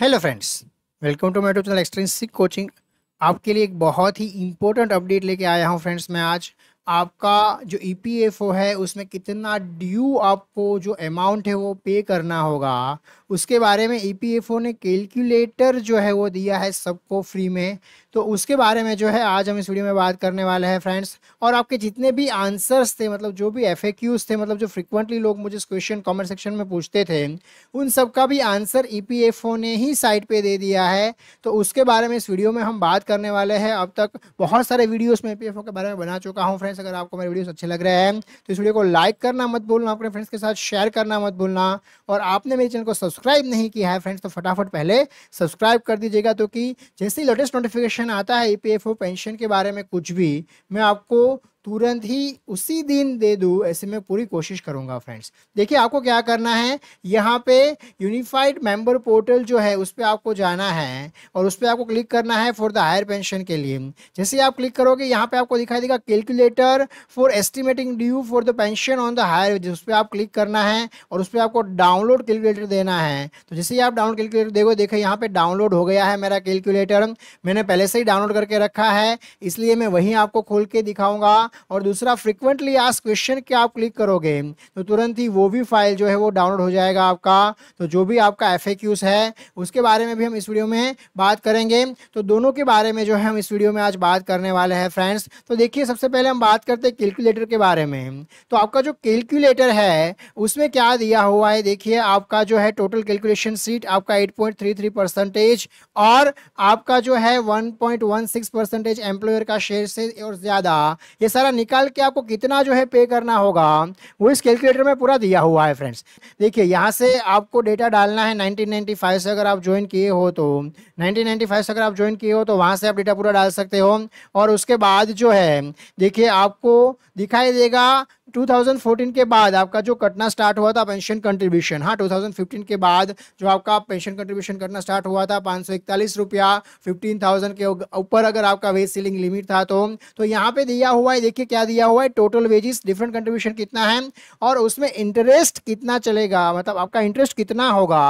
Hello friends, welcome to my YouTube channel extrinsic coaching. आपके लिए एक बहुत ही इम्पोर्टेंट अपडेट लेके आया हूं फ्रेंड्स। मैं आज आपका जो ईपीएफओ है उसमें कितना ड्यू आपको जो अमाउंट है वो पे करना होगा, उसके बारे में ईपीएफओ ने कैलकुलेटर जो है वो दिया है सबको फ्री में। तो उसके बारे में जो है आज हम इस वीडियो में बात करने वाले हैं फ्रेंड्स। और आपके जितने भी आंसर्स थे, मतलब जो भी एफएक्यूज थे, मतलब जो फ्रिक्वेंटली लोग मुझे क्वेश्चन कमेंट सेक्शन में पूछते थे, उन सब का भी आंसर ईपीएफओ ने ही साइट पे दे दिया है। तो उसके बारे में इस वीडियो में हम बात करने वाले हैं। अब तक बहुत सारे वीडियोस में ईपीएफओ के बारे में बना चुका हूं फ्रेंड्स। अगर आपको मेरे वीडियोस अच्छे लग रहे हैं तो इस वीडियो को लाइक करना मत भूलना, अपने फ्रेंड्स के साथ शेयर करना मत भूलना। और आपने मेरे चैनल को सब्सक्राइब नहीं किया है फ्रेंड्स तो फटाफट पहले सब्सक्राइब कर दीजिएगा, तो कि जैसे ही लेटेस्ट नोटिफिकेशन आता है ईपीएफओ पेंशन के बारे में कुछ भी, मैं आपको तुरंत ही उसी दिन दे दूं, ऐसे में पूरी कोशिश करूंगा फ्रेंड्स। देखिए आपको क्या करना है, यहाँ पे यूनिफाइड मेंबर पोर्टल जो है उस पर आपको जाना है और उस पर आपको क्लिक करना है फॉर द हायर पेंशन के लिए। जैसे आप क्लिक करोगे यहाँ पे आपको दिखाई देगा calculator for estimating due for the pension on the higher, उस पर आप क्लिक करना है और उस पर आपको डाउनलोड कैलकुलेटर देना है। तो जैसे ही आप डाउनलोड कैलकुलेटर देखो, देखो यहाँ पे डाउनलोड हो गया है मेरा कैलकुलेटर। मैंने पहले से ही डाउनलोड करके रखा है, इसलिए मैं वहीं आपको खोल के दिखाऊंगा। और दूसरा, फ्रीक्वेंटली आस्क्ड क्वेश्चन के आप क्लिक करोगे तो तुरंत ही वो भी फाइल जो है वो डाउनलोड हो जाएगा आपका। तो जो भी आपका एफएक्यूज है उसके बारे में भी हम इस वीडियो में बात करेंगे। तो दोनों के बारे में जो है हम इस वीडियो में आज बात करने वाले हैं फ्रेंड्स। तो देखिए सबसे पहले हम बात करते हैं कैलकुलेटर के बारे में। तो आपका जो कैलकुलेटर है उसमें क्या दिया हुआ है, देखिए आपका जो है टोटल कैलकुलेशन सीट आपका 8.33% और आपका जो है 1.16% एम्प्लॉयर का शेयर से और ज्यादा, ये सारा निकाल के आपको कितना जो है पे करना होगा वो इस कैलकुलेटर में पूरा दिया हुआ है फ्रेंड्स। देखिए यहाँ से आपको डेटा डालना है 1995 से, अगर आप ज्वाइन किए हो तो 1995 से अगर आप ज्वाइन किए हो तो वहाँ से आप डेटा पूरा डाल सकते हो। और उसके बाद जो है देखिए आपको दिखाई देगा 2014 के बाद आपका जो कटना स्टार्ट हुआ था पेंशन कंट्रीब्यूशन। हाँ, 2015 के बाद जो आपका पेंशन कंट्रीब्यूशन करना स्टार्ट हुआ था 541 रुपया, 15,000 के ऊपर अगर आपका वेज सीलिंग लिमिट था तो यहाँ पे दिया हुआ है। देखिए क्या दिया हुआ है, टोटल वेजेस डिफरेंट कंट्रीब्यूशन कितना है और उसमें इंटरेस्ट कितना चलेगा, मतलब आपका इंटरेस्ट कितना होगा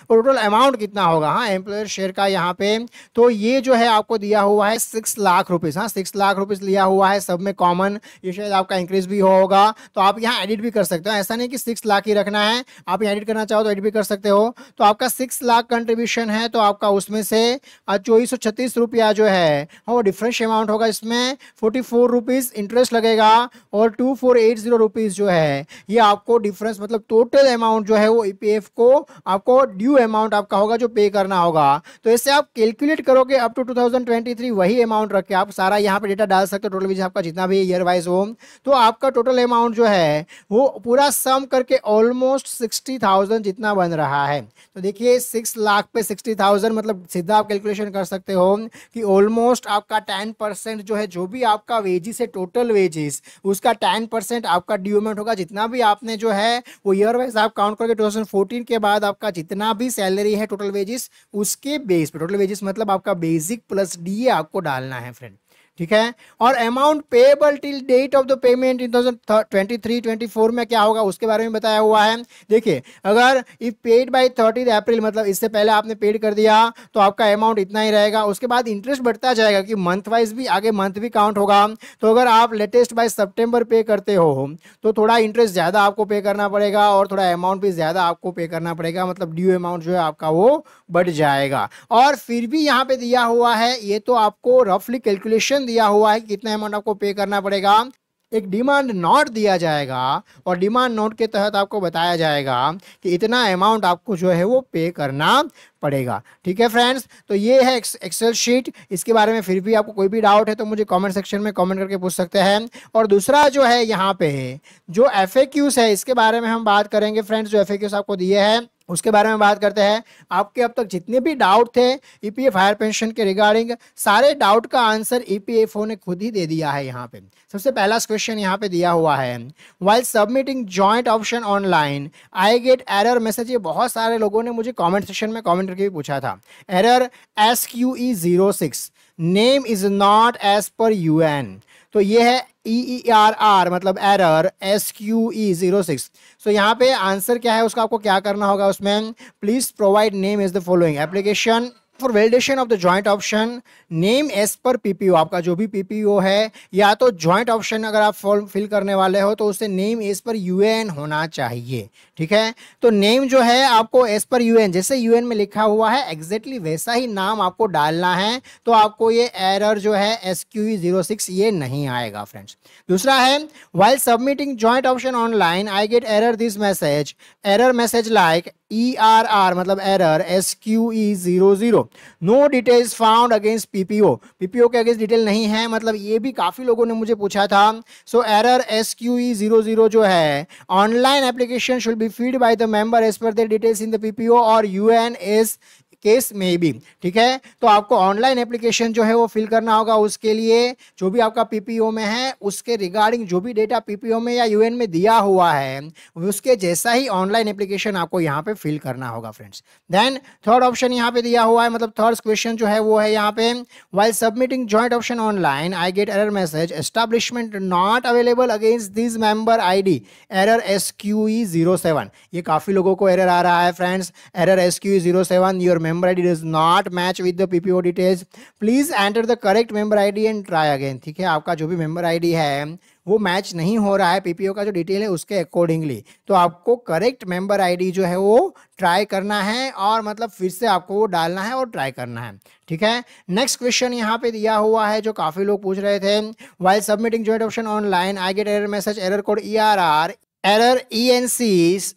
और टोटल अमाउंट कितना होगा। हाँ, एम्प्लॉयर शेयर का यहाँ पे तो ये जो है आपको दिया हुआ है 6 लाख रुपीज। हाँ, 6 लाख रुपीज लिया हुआ है सब में कॉमन। ये शायद आपका इंक्रीज भी होगा तो आप यहाँ एडिट भी कर सकते हो, ऐसा नहीं कि 6 लाख ही रखना है, आप यहाँ एडिट करना चाहो तो एडिट भी कर सकते हो। तो आपका 6 लाख कंट्रीब्यूशन है तो आपका उसमें से 2436 रुपया जो है हाँ वो डिफरेंस अमाउंट होगा। इसमें 44 रुपीज इंटरेस्ट लगेगा और 2480 रुपीज जो है ये आपको डिफरेंस, मतलब टोटल अमाउंट जो है वो ईपीएफ को आपको ड्यू अमाउंट आपका होगा जो पे करना होगा। तो इससे आप कैलकुलेट करोगे अप टू 2023 वही अमाउंट रख के आप सारा यहाँ पे डेटा डाल सकते हो, टोटल विज आपका जितना भी ईयर वाइज हो। तो आपका टोटल अमाउंट जो है वो पूरा सम करके ऑलमोस्ट 60,000 जितना बन रहा है। तो देखिए 6 लाख पे 60,000, मतलब सीधा आप कैलकुलेशन कर सकते हो कि ऑलमोस्ट आपका 10% जो है, जो भी आपका वेजिस है टोटल वेजिस उसका 10% आपका ड्यू अमाउंट होगा। जितना भी आपने जो है वो ईयर वाइज आप काउंट करके 2014 के बाद आपका जितना भी सैलरी है टोटल वेजिस उसके बेस पे, टोटल वेजिस मतलब आपका बेसिक प्लस डीए आपको डालना है फ्रेंड, ठीक है। और amount payable till date of the payment in 2023-24 में क्या होगा उसके बारे में बताया हुआ है। देखिए अगर इफ पेड बाय 30 अप्रैल, मतलब इससे पहले आपने पेड कर दिया तो आपका अमाउंट इतना ही रहेगा। उसके बाद इंटरेस्ट बढ़ता जाएगा कि मंथ वाइज भी आगे मंथ भी काउंट होगा। तो अगर आप लेटेस्ट बाय सितंबर पे करते हो तो थोड़ा इंटरेस्ट ज़्यादा आपको पे करना पड़ेगा और थोड़ा अमाउंट भी ज़्यादा आपको पे करना पड़ेगा, मतलब ड्यू अमाउंट जो है आपका वो बढ़ जाएगा। और फिर भी यहाँ पे दिया हुआ है, ये तो आपको रफली कैलकुलेशन दिया हुआ है कि कितना अमाउंट आपको पे करना पड़ेगा। एक डिमांड नोट दिया जाएगा और डिमांड नोट के तहत आपको बताया जाएगा कि इतना अमाउंट आपको जो है वो पे करना पड़ेगा, ठीक है फ्रेंड्स। तो ये है एक्सेल शीट। इसके बारे में फिर भी आपको कोई भी डाउट है तो मुझे कमेंट सेक्शन में कमेंट करके पूछ सकते हैं। और दूसरा जो है यहाँ पे है जो एफएक्यूज है इसके बारे में हम बात करेंगे फ्रेंड्स। जो एफएक्यूज आपको दिए हैं उसके बारे में बात करते हैं। आपके अब तक जितने भी डाउट थे ईपीएफ हायर पेंशन के रिगार्डिंग, सारे डाउट का आंसर ईपीएफओ ने खुद ही दे दिया है। यहाँ पे सबसे पहला क्वेश्चन यहाँ पे दिया हुआ है, while submitting joint option online I get error message. ये बहुत सारे लोगों ने मुझे कमेंट सेक्शन में कमेंट करके भी पूछा था। Error SQE06 name is not as per UN। तो ये है EERR मतलब एरर SQE06। सो यहाँ पे आंसर क्या है उसका आपको क्या करना होगा, उसमें please provide name is the following application for validation of the joint option name as per PPO. आपका जो भी पीपीओ है या तो ज्वाइंट ऑप्शन अगर आप फॉर्म फिल करने वाले हो तो उससे नेम एज पर यूएन होना चाहिए। ठीक है, तो नेम जो है आपको एज पर यूएन, जैसे यूएन में लिखा हुआ है एग्जैक्टली वैसा ही नाम आपको डालना है, तो आपको ये एरर जो है SQE06 ये नहीं आएगा फ्रेंड्स। दूसरा है while submitting joint option online I get error this message, error message like ERR मतलब error SQE00 no details found against PPO. PPO के अगेंस्ट डिटेल नहीं है, मतलब ये भी काफी लोगों ने मुझे पूछा था। सो एरर SQE00 जो है online application should be feed by the member as per their details in the PPO और यूएन एस केस में भी। ठीक है, तो आपको ऑनलाइन एप्लीकेशन जो है वो फिल करना होगा, उसके लिए जो भी आपका पीपीओ में है उसके रिगार्डिंग जो भी डेटा पीपीओ में या यूएन में दिया हुआ है उसके जैसा ही ऑनलाइन एप्लीकेशन आपको यहाँ पे फिल करना होगा फ्रेंड्स। देन थर्ड ऑप्शन यहाँ पे दिया हुआ है, मतलब थर्ड क्वेश्चन जो है वो है यहाँ पे while submitting joint option online I get error message establishment not available against this member ID error SQE07। ये काफी लोगों को एरर आ रहा है friends, error SQE07 your member ID does not match with the PPO details, please enter the correct member ID and try again। ठीक है, आपका जो भी मेंबर आईडी है वो मैच नहीं हो रहा है पीपीओ का जो डिटेल है उसके अकॉर्डिंगली, तो आपको करेक्ट मेंबर आईडी जो है वो ट्राई करना है और मतलब फिर से आपको वो डालना है और ट्राई करना है। ठीक है, नेक्स्ट क्वेश्चन यहाँ पे दिया हुआ है जो काफी लोग पूछ रहे थे, while submitting joint option online I get error message error code ERR error ENC-DEC-OO।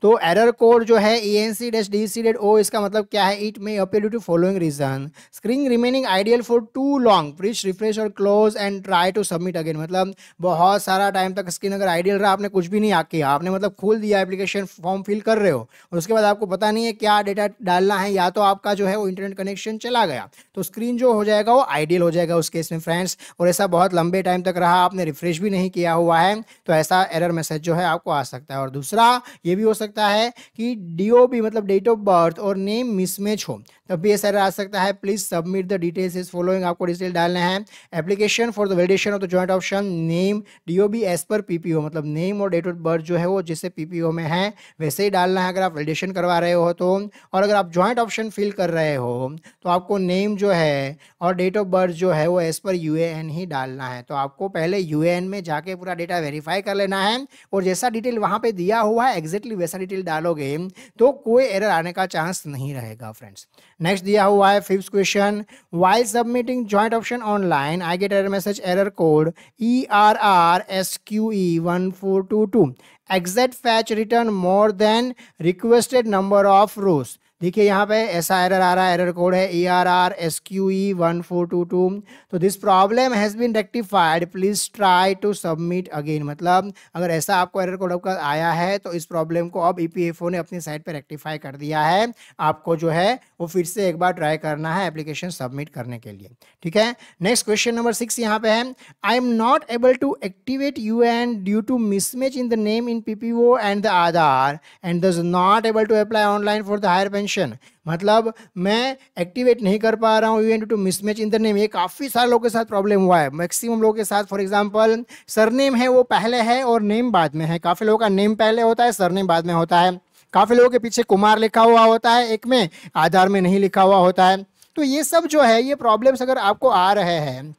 तो एरर कोड जो है ENC-DEC-O इसका मतलब क्या है, it may appear due to following reason, screen remaining ideal for too long, please refresh और close and try to submit again. मतलब बहुत सारा टाइम तक स्क्रीन अगर आइडियल रहा, आपने कुछ भी नहीं किया, आपने मतलब खोल दिया एप्लीकेशन फॉर्म फिल कर रहे हो और उसके बाद आपको पता नहीं है क्या डेटा डालना है, या तो आपका जो है वो इंटरनेट कनेक्शन चला गया तो स्क्रीन जो हो जाएगा वो आइडियल हो जाएगा उस केस में फ्रेंड्स, और ऐसा बहुत लंबे टाइम तक रहा, आपने रिफ्रेश भी नहीं किया हुआ है, तो ऐसा एरर मैसेज जो है आपको आ सकता है। और दूसरा ये भी हो सकता है कि DOB मतलब डेट ऑफ बर्थ और नेम मिसमैच हो, तब भी ऐसा आ सकता है। Please submit the details is following, आपको डिटेल डालना है application for the validation of the joint option name DOB as per PPO, मतलब नेम और डेट ऑफ बर्थ जो है वो जैसे पीपीओ में है वैसे ही डालना है अगर आप वैलिडेशन करवा रहे हो तो। और अगर आप जॉइंट ऑप्शन फिल कर रहे हो तो आपको नेम जो है और डेट ऑफ बर्थ जो है वो एज पर UAN ही डालना है, तो आपको पहले UAN में जाके पूरा डेटा वेरीफाई कर लेना है और जैसा डिटेल वहां पे दिया हुआ है एग्जैक्टली वैसा डिटेल डालोगे तो कोई एरर आने का चांस नहीं रहेगा फ्रेंड्स। नेक्स्ट दिया हुआ है fifth question, while submitting joint option online I get error message error code ERR SQE1422 exact fetch return more than requested number of रोज। देखिए यहाँ पे ऐसा एरर आ रहा है, एरर कोड है ERR SQE1422। तो this problem has been rectified, please try to submit again. मतलब अगर ऐसा आपको एरर कोड आपका आया है तो इस प्रॉब्लम को अब EPFO ने अपनी साइट पे रेक्टिफाई कर दिया है, आपको जो है वो फिर से एक बार ट्राई करना है एप्लीकेशन सबमिट करने के लिए। ठीक है, नेक्स्ट क्वेश्चन नंबर 6 यहाँ पे है, I am not able to activate UAN due to mismatch in the name in PPO and the Aadhaar and does not able to apply online for the higher pension. मतलब मैं activate नहीं कर पा रहा हूँ UAN due to mismatch in the name. ये काफी सारे लोगों के साथ प्रॉब्लम हुआ है, मैक्सिमम लोगों के साथ। फॉर एग्जांपल सरनेम है वो पहले है और नेम बाद में है, काफी लोगों का नेम पहले होता है सरनेम बाद में होता है, काफी लोगों के पीछे कुमार लिखा हुआ होता है एक में, आधार में नहीं लिखा हुआ होता है। तो ये सब जो है ये प्रॉब्लम्स अगर आपको आ रहे हैं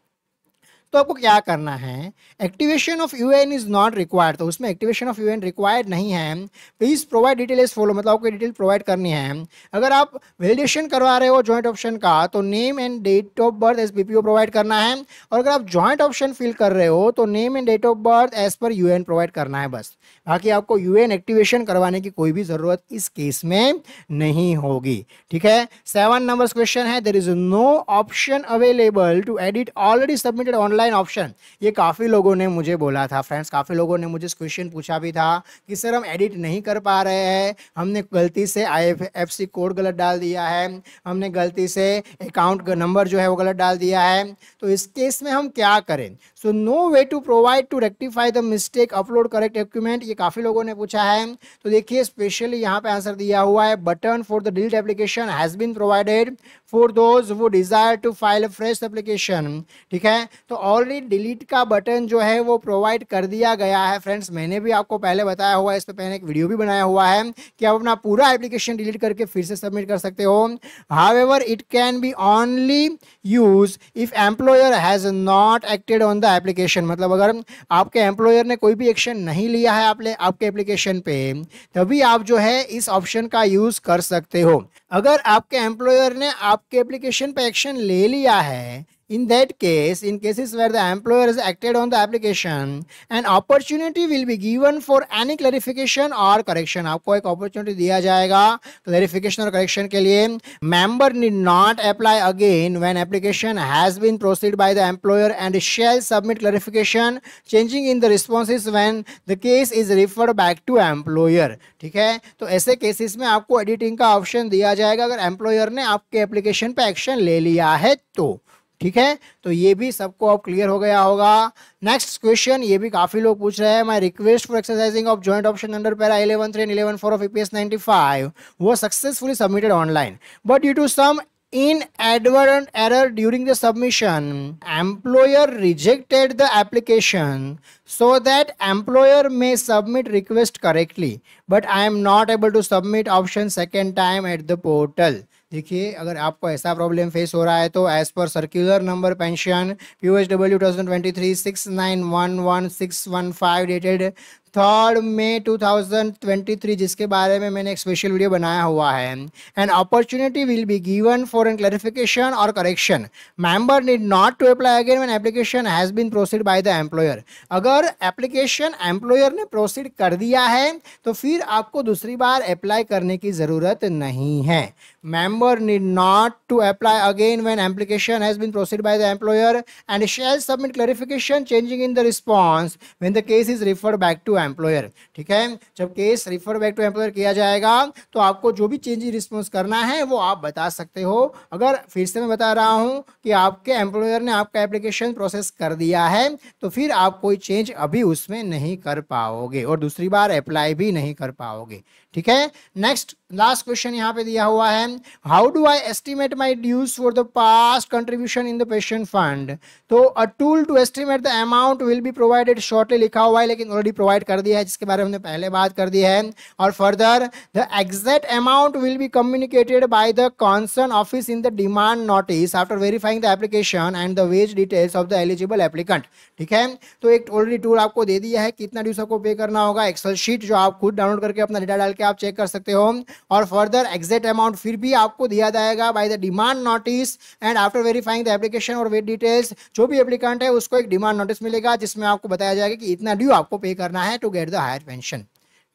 तो आपको क्या करना है, activation of UAN is not required, तो उसमें एक्टिवेशन ऑफ UAN रिक्वायर्ड नहीं है, please provide detail is follow, मतलब आपको डिटेल प्रोवाइड करनी है। अगर आप वैलिडेशन करवा रहे हो जॉइंट ऑप्शन का तो name and date of birth as PPO provide करना है, और अगर आप जॉइंट ऑप्शन फिल कर रहे हो तो name and date of birth as per UAN provide करना है बस, बाकी आपको UAN एक्टिवेशन करवाने की कोई भी जरूरत इस केस में नहीं होगी। ठीक है, 7 नंबर क्वेश्चन है, there is no option available to edit already submitted online online option, ये काफ़ी लोगों ने मुझे बोला था फ्रेंड्स, काफ़ी लोगों ने मुझे क्वेश्चन पूछा भी था कि सर हम एडिट नहीं कर पा रहे हैं, हमने गलती से IFSC कोड गलत डाल दिया है, हमने गलती से अकाउंट का नंबर जो है वो गलत डाल दिया है, तो इस केस में हम क्या करें। So no way to provide to rectify the mistake, upload correct document, ये काफ़ी लोगों ने पूछा है। तो देखिए स्पेशली यहाँ पे आंसर दिया हुआ है, button for the delete application has been provided for those who desire to file a fresh application. ठीक है, तो ऑलरेडी डिलीट का बटन जो है वो प्रोवाइड कर दिया गया है फ्रेंड्स, मैंने भी आपको पहले बताया हुआ है, इस पर पहले एक वीडियो भी बनाया हुआ है कि आप अपना पूरा एप्लीकेशन डिलीट करके फिर से सबमिट कर सकते हो। However it can be only use if employer has not acted on the application, मतलब अगर आपके एम्प्लॉयर ने कोई भी एक्शन नहीं लिया है आपके एप्लीकेशन पे, तभी आप जो है इस ऑप्शन का यूज कर सकते हो। अगर आपके एम्प्लॉयर ने आपके एप्लीकेशन पे एक्शन ले लिया है, in that case, in cases where the employer has acted on the application, an opportunity will be given for any clarification or correction, आपको एक opportunity दिया जाएगा clarification और correction के लिए। member need not apply again when application has been proceeded by the employer and shall submit clarification changing in the responses when the case is referred back to employer। ठीक है, तो ऐसे cases में आपको editing का option दिया जाएगा अगर एम्प्लॉयर ने आपके एप्लीकेशन पे एक्शन ले लिया है तो। ठीक है, तो ये भी सबको अब क्लियर हो गया होगा। नेक्स्ट क्वेश्चन, ये भी काफी लोग पूछ रहे हैं, my request for exercising of joint option under para 11.3 and 11.4 of EPS 95 was successfully submitted online, but due to some inadvertent error during the submission, employer rejected the application so that employer may submit request correctly, but I am not able to submit option second time at the portal। देखिए अगर आपको ऐसा problem face हो रहा है तो as per circular number pension POSW 2023 6911615 dated 3 May 2023, जिसके बारे में मैंने एक स्पेशल वीडियो बनाया हुआ है, an opportunity will be given for an clarification और correction, member need not to apply again when application has been proceed by the employer. अगर एप्लीकेशन एम्प्लॉयर ने प्रोसीड कर दिया है तो फिर आपको दूसरी बार अप्लाई करने की ज़रूरत नहीं है। Member need not to apply again when application has been proceed by the employer and shall submit clarification changing in the response when the case is referred back to employer. ठीक है, जब case refer back to employer किया जाएगा तो आपको जो भी change response करना है वो आप बता सकते हो। अगर फिर से मैं बता रहा हूं कि आपके एम्प्लॉयर ने आपका एप्लीकेशन प्रोसेस कर दिया है तो फिर आप कोई चेंज अभी उसमें नहीं कर पाओगे और दूसरी बार अप्लाई भी नहीं कर पाओगे। ठीक है, नेक्स्ट लास्ट क्वेश्चन यहाँ पे दिया हुआ है, how do I estimate my dues for the past contribution in the pension fund. तो a tool to estimate the amount will be provided shortly लिखा हुआ है, लेकिन ऑलरेडी प्रोवाइड कर दिया है, जिसके बारे में हमने पहले बात कर दी है। और further the exact amount will be communicated by the concern office in the demand notice after verifying the application and the ways details of the eligible applicant. ठीक है, तो एक ऑलरेडी टूल आपको दे दिया है कितना ड्यूज आपको पे करना होगा, एक्सेल शीट जो आप खुद डाउनलोड करके अपना डेटा डाल के आप चेक कर सकते हो। और फर्दर एग्जैक्ट अमाउंट फिर भी आपको दिया जाएगा by the demand notice and after verifying the application और वेज डिटेल्स, जो भी एप्लीकेंट है उसको एक डिमांड नोटिस मिलेगा जिसमें आपको बताया जाएगा कि इतना ड्यू आपको पे करना है to get the higher pension.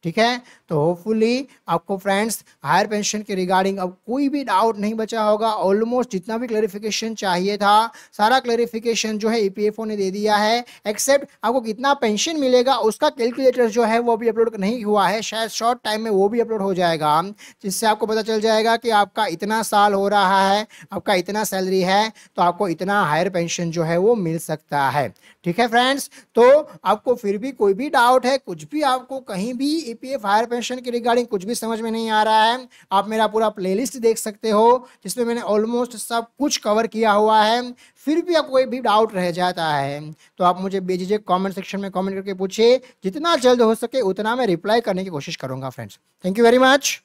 ठीक है, तो होपफुली आपको फ्रेंड्स हायर पेंशन के रिगार्डिंग अब कोई भी डाउट नहीं बचा होगा। ऑलमोस्ट जितना भी क्लैरिफिकेशन चाहिए था सारा क्लैरिफिकेशन जो है EPFO ने दे दिया है, एक्सेप्ट आपको कितना पेंशन मिलेगा उसका कैलकुलेटर जो है वो अभी अपलोड नहीं हुआ है, शायद शॉर्ट टाइम में वो भी अपलोड हो जाएगा, जिससे आपको पता चल जाएगा कि आपका इतना साल हो रहा है, आपका इतना सैलरी है तो आपको इतना हायर पेंशन जो है वो मिल सकता है। ठीक है फ्रेंड्स, तो आपको फिर भी कोई भी डाउट है, कुछ भी आपको कहीं भी EPF हायर पेंशन के रिगार्डिंग कुछ भी समझ में नहीं आ रहा है, आप मेरा पूरा प्लेलिस्ट देख सकते हो जिसमें मैंने ऑलमोस्ट सब कुछ कवर किया हुआ है। फिर भी आपको कोई भी डाउट रह जाता है तो आप मुझे बेझिझक कमेंट सेक्शन में कमेंट करके पूछिए, जितना जल्द हो सके उतना मैं रिप्लाई करने की कोशिश करूंगा friends. Thank you very much.